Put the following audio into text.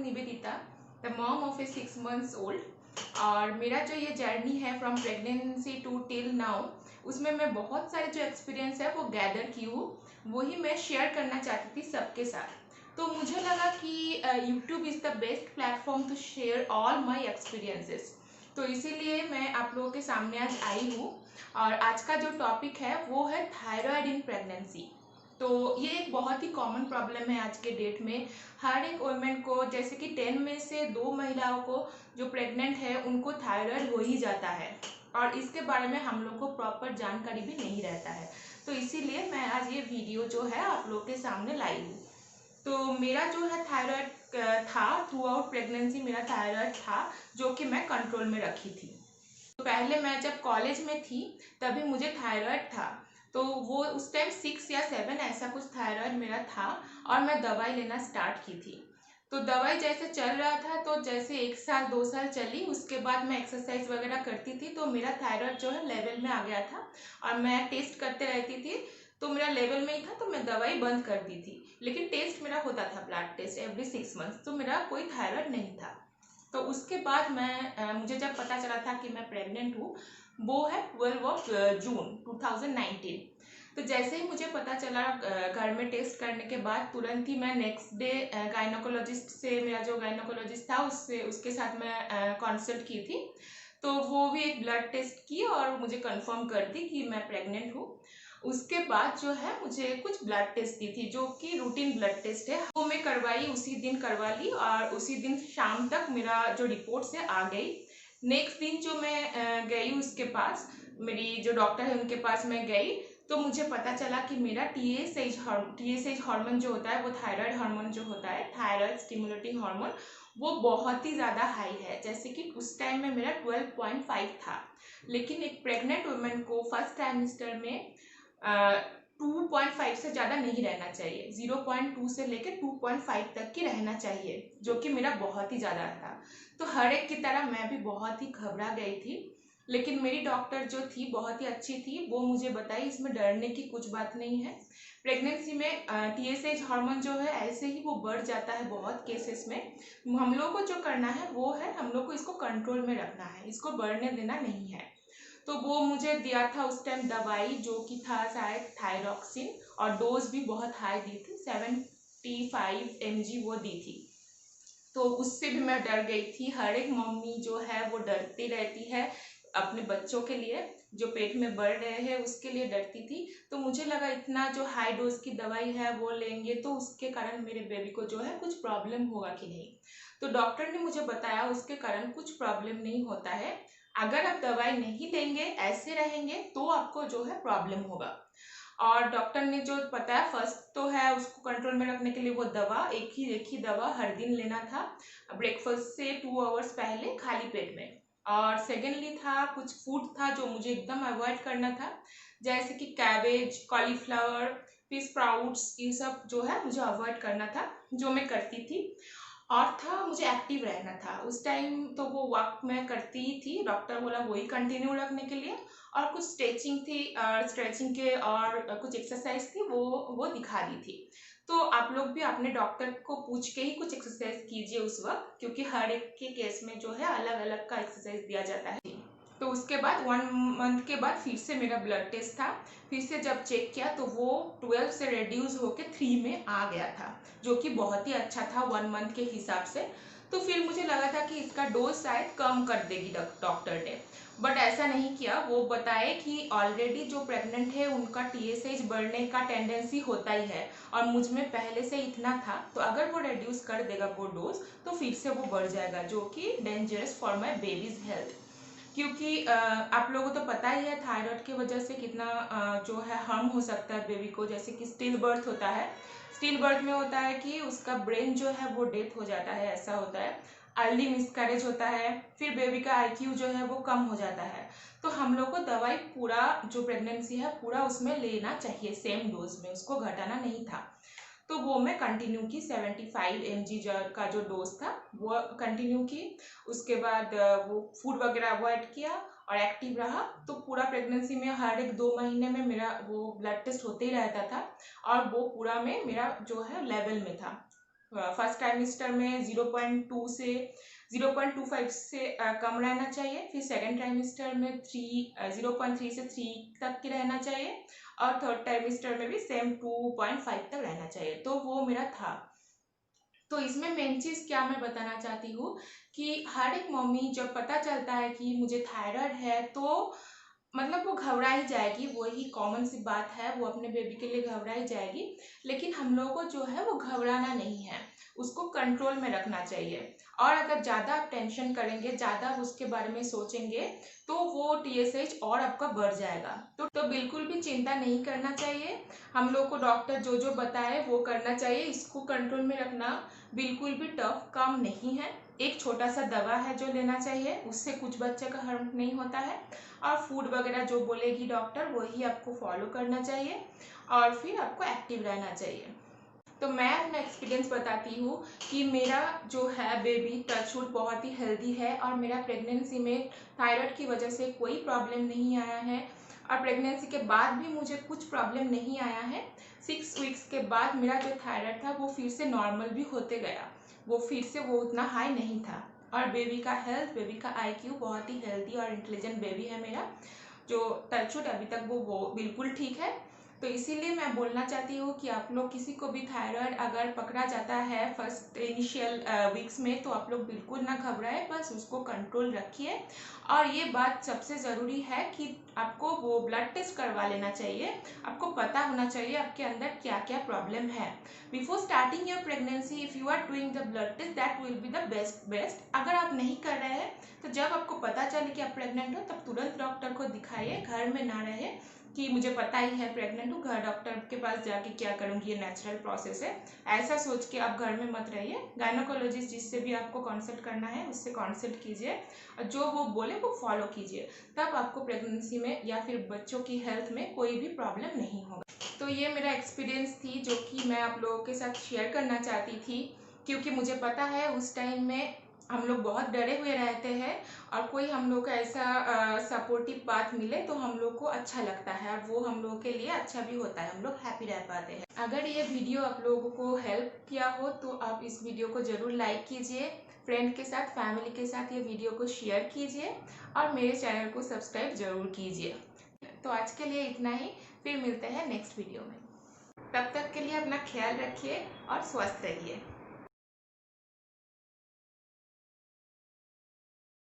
Nivedita, the mom of a 6 months old. और मेरा जो ये जर्नी है from pregnancy to till now, उसमें मैं बहुत सारे जो एक्सपीरियंस है वो गैदर की हूँ, वही मैं शेयर करना चाहती थी सबके साथ। तो मुझे लगा कि YouTube is the best platform to share all my experiences. तो इसीलिए मैं आप लोगों के सामने आज आई हूँ। और आज का जो टॉपिक है वो है थायराइड इन प्रेगनेंसी। तो ये एक बहुत ही कॉमन प्रॉब्लम है आज के डेट में। हर एक वुमेन को, जैसे कि 10 में से 2 महिलाओं को जो प्रेग्नेंट है उनको थायराइड हो ही जाता है, और इसके बारे में हम लोग को प्रॉपर जानकारी भी नहीं रहता है। तो इसीलिए मैं आज ये वीडियो जो है आप लोग के सामने लाई हूँ। तो मेरा जो है थायराइड था, थ्रू आउट प्रेगनेंसी मेरा थायराइड था, जो कि मैं कंट्रोल में रखी थी। तो पहले मैं जब कॉलेज में थी तभी मुझे थायराइड था। तो वो उस टाइम 6 या 7 ऐसा कुछ थायराइड मेरा था, और मैं दवाई लेना स्टार्ट की थी। तो दवाई जैसे चल रहा था, तो जैसे 1 साल 2 साल चली, उसके बाद मैं एक्सरसाइज वगैरह करती थी, तो मेरा थायराइड जो है लेवल में आ गया था। और मैं टेस्ट करते रहती थी, तो मेरा लेवल में ही था, तो मैं दवाई बंद कर दी थी। लेकिन टेस्ट मेरा होता था, ब्लड टेस्ट एवरी 6 months, तो मेरा कोई थायराइड नहीं था। तो उसके बाद मुझे जब पता चला था कि मैं प्रेग्नेंट हूँ, वो है 12 जून 2019। तो जैसे ही मुझे पता चला, घर में टेस्ट करने के बाद तुरंत ही मैं नेक्स्ट डे गायनोकोलॉजिस्ट से, मेरा जो गायनोकोलॉजिस्ट था उससे, उसके साथ मैं कंसल्ट की थी। तो वो भी एक ब्लड टेस्ट की और मुझे कंफर्म कर दी कि मैं प्रेग्नेंट हूँ। उसके बाद जो है मुझे कुछ ब्लड टेस्ट दी थी, जो कि रूटीन ब्लड टेस्ट है, वो मैं करवाई, उसी दिन करवा ली, और उसी दिन शाम तक मेरा जो रिपोर्ट्स है आ गई। नेक्स्ट दिन जो मैं गई उसके पास, मेरी जो डॉक्टर है उनके पास मैं गई, तो मुझे पता चला कि मेरा टीएसएच हार्मोन जो होता है, वो थायराइड हार्मोन जो होता है, थायराइड स्टिमुलेटिंग हार्मोन, वो बहुत ही ज़्यादा हाई है। जैसे कि उस टाइम में मेरा 12.5 था, लेकिन एक प्रेग्नेंट वुमेन को फर्स्ट ट्राइमेस्टर में 2.5 से ज़्यादा नहीं रहना चाहिए। 0.2 से लेकर 2.5 तक की रहना चाहिए, जो कि मेरा बहुत ही ज़्यादा था। तो हर एक की तरह मैं भी बहुत ही घबरा गई थी। लेकिन मेरी डॉक्टर जो थी बहुत ही अच्छी थी, वो मुझे बताई इसमें डरने की कुछ बात नहीं है। प्रेगनेंसी में टीएसएच हार्मोन जो है ऐसे ही वो बढ़ जाता है बहुत केसेस में। हम लोग को जो करना है वो है, हम लोग को इसको कंट्रोल में रखना है, इसको बढ़ने देना नहीं है। तो वो मुझे दिया था उस टाइम दवाई, जो कि था शायद थायरॉक्सिन, और डोज भी बहुत हाई दी थी, 75 mg वो दी थी। तो उससे भी मैं डर गई थी। हर एक मम्मी जो है वो डरती रहती है अपने बच्चों के लिए, जो पेट में बढ़ रहे हैं उसके लिए डरती थी। तो मुझे लगा इतना जो हाई डोज की दवाई है वो लेंगे तो उसके कारण मेरे बेबी को जो है कुछ प्रॉब्लम होगा कि नहीं। तो डॉक्टर ने मुझे बताया उसके कारण कुछ प्रॉब्लम नहीं होता है। अगर आप दवाई नहीं लेंगे, ऐसे रहेंगे, तो आपको जो है प्रॉब्लम होगा। और डॉक्टर ने जो बताया, फर्स्ट तो है उसको कंट्रोल में रखने के लिए वो दवा, एक ही दवा हर दिन लेना था, ब्रेकफास्ट से 2 आवर्स पहले खाली पेट में। और सेकेंडली था कुछ फूड था जो मुझे एकदम अवॉइड करना था, जैसे कि कैबेज, कॉलीफ्लावर, फिश स्प्राउट्स, ये सब जो है मुझे अवॉइड करना था, जो मैं करती थी। और था मुझे एक्टिव रहना था उस टाइम, तो वो वॉक मैं करती ही थी, डॉक्टर बोला वही कंटिन्यू रखने के लिए। और कुछ स्ट्रेचिंग थी, स्ट्रेचिंग के और कुछ एक्सरसाइज थी, वो दिखा दी थी। तो आप लोग भी अपने डॉक्टर को पूछ के ही कुछ एक्सरसाइज कीजिए उस वक्त, क्योंकि हर एक के केस में जो है अलग अलग का एक्सरसाइज दिया जाता है। तो उसके बाद 1 मंथ के बाद फिर से मेरा ब्लड टेस्ट था। फिर से जब चेक किया तो वो 12 से रिड्यूस होकर 3 में आ गया था, जो कि बहुत ही अच्छा था 1 मंथ के हिसाब से। तो फिर मुझे लगा था कि इसका डोज शायद कम कर देगी डॉक्टर ने, बट ऐसा नहीं किया। वो बताए कि ऑलरेडी जो प्रेग्नेंट है उनका टीएसएच बढ़ने का टेंडेंसी होता ही है, और मुझ में पहले से इतना था, तो अगर वो रिड्यूस कर देगा वो डोज, तो फिर से वो बढ़ जाएगा, जो कि dangerous for my babies health. क्योंकि आप लोगों को तो पता ही है थायराइड की वजह से कितना जो है हार्म हो सकता है बेबी को। जैसे कि स्टिल बर्थ होता है, स्टिल बर्थ में होता है कि उसका ब्रेन जो है वो डेथ हो जाता है, ऐसा होता है। अर्ली मिसकैरेज होता है, फिर बेबी का आईक्यू जो है वो कम हो जाता है। तो हम लोग को दवाई पूरा जो प्रेगनेंसी है पूरा उसमें लेना चाहिए, सेम डोज में, उसको घटाना नहीं था। तो वो मैं कंटिन्यू की, 75 mg का जो डोज था वो कंटिन्यू की। उसके बाद वो फूड वगैरह अवॉइड किया और एक्टिव रहा। तो पूरा प्रेगनेंसी में हर एक 2 महीने में मेरा वो ब्लड टेस्ट होते ही रहता था, और वो पूरा में मेरा जो है लेवल में था। फर्स्ट ट्राइमेस्टर में 0.2 से 0.25 से कम रहना चाहिए। फिर सेकेंड ट्राइमेस्टर में 0.3 से 3 तक की रहना चाहिए और थर्ड ट्राइमेस्टर में भी सेम 2.5 तक रहना चाहिए। तो वो मेरा था। तो इसमें मेन चीज़ क्या मैं बताना चाहती हूँ कि हर एक मम्मी जब पता चलता है कि मुझे थायराइड है तो मतलब वो घबरा ही जाएगी, वही कॉमन सी बात है, वो अपने बेबी के लिए घबरा ही जाएगी। लेकिन हम लोगों को जो है वो घबराना नहीं है, उसको कंट्रोल में रखना चाहिए। और अगर ज़्यादा आप टेंशन करेंगे, ज़्यादा उसके बारे में सोचेंगे तो वो TSH और आपका बढ़ जाएगा। तो बिल्कुल भी चिंता नहीं करना चाहिए। हम लोग को डॉक्टर जो जो बताए वो करना चाहिए। इसको कंट्रोल में रखना बिल्कुल भी टफ काम नहीं है। एक छोटा सा दवा है जो लेना चाहिए, उससे कुछ बच्चे का हार्म नहीं होता है। और फूड वगैरह जो बोलेगी डॉक्टर वही आपको फॉलो करना चाहिए और फिर आपको एक्टिव रहना चाहिए। तो मैं अपना एक्सपीरियंस बताती हूँ कि मेरा जो है बेबी टचवुड बहुत ही हेल्दी है और मेरा प्रेगनेंसी में थायराइड की वजह से कोई प्रॉब्लम नहीं आया है और प्रेगनेंसी के बाद भी मुझे कुछ प्रॉब्लम नहीं आया है। 6 वीक्स के बाद मेरा जो थायराइड था वो फिर से नॉर्मल भी होते गया, वो फिर से वो उतना हाई नहीं था। और बेबी का हेल्थ, बेबी का IQ बहुत ही हेल्दी और इंटेलिजेंट बेबी है मेरा, जो टचवुड अभी तक वो बिल्कुल ठीक है। तो इसीलिए मैं बोलना चाहती हूँ कि आप लोग किसी को भी थायराइड अगर पकड़ा जाता है फर्स्ट इनिशियल वीक्स में तो आप लोग बिल्कुल ना घबराएं, बस उसको कंट्रोल रखिए। और ये बात सबसे ज़रूरी है कि आपको वो ब्लड टेस्ट करवा लेना चाहिए, आपको पता होना चाहिए आपके अंदर क्या क्या प्रॉब्लम है। Before starting your pregnancy if you are doing the blood test that will be the best. अगर आप नहीं कर रहे हैं तो जब आपको पता चले कि आप प्रेग्नेंट हो तब तुरंत डॉक्टर को दिखाइए, घर में ना रहे कि मुझे पता ही है प्रेग्नेंट हूँ, घर डॉक्टर के पास जाके क्या करूँगी, ये नेचुरल प्रोसेस है, ऐसा सोच के आप घर में मत रहिए। गायनोकोलॉजिस्ट जिससे भी आपको कंसल्ट करना है उससे कंसल्ट कीजिए और जो वो बोले वो फॉलो कीजिए, तब आपको प्रेगनेंसी में या फिर बच्चों की हेल्थ में कोई भी प्रॉब्लम नहीं होगा। तो ये मेरा एक्सपीरियंस थी जो कि मैं आप लोगों के साथ शेयर करना चाहती थी, क्योंकि मुझे पता है उस टाइम में हम लोग बहुत डरे हुए रहते हैं और कोई हम लोग का ऐसा सपोर्टिव बात मिले तो हम लोग को अच्छा लगता है और वो हम लोग के लिए अच्छा भी होता है, हम लोग हैप्पी रह पाते हैं। अगर ये वीडियो आप लोगों को हेल्प किया हो तो आप इस वीडियो को ज़रूर लाइक कीजिए, फ्रेंड के साथ, फैमिली के साथ ये वीडियो को शेयर कीजिए और मेरे चैनल को सब्सक्राइब जरूर कीजिए। तो आज के लिए इतना ही, फिर मिलते हैं नेक्स्ट वीडियो में। तब तक के लिए अपना ख्याल रखिए और स्वस्थ रहिए।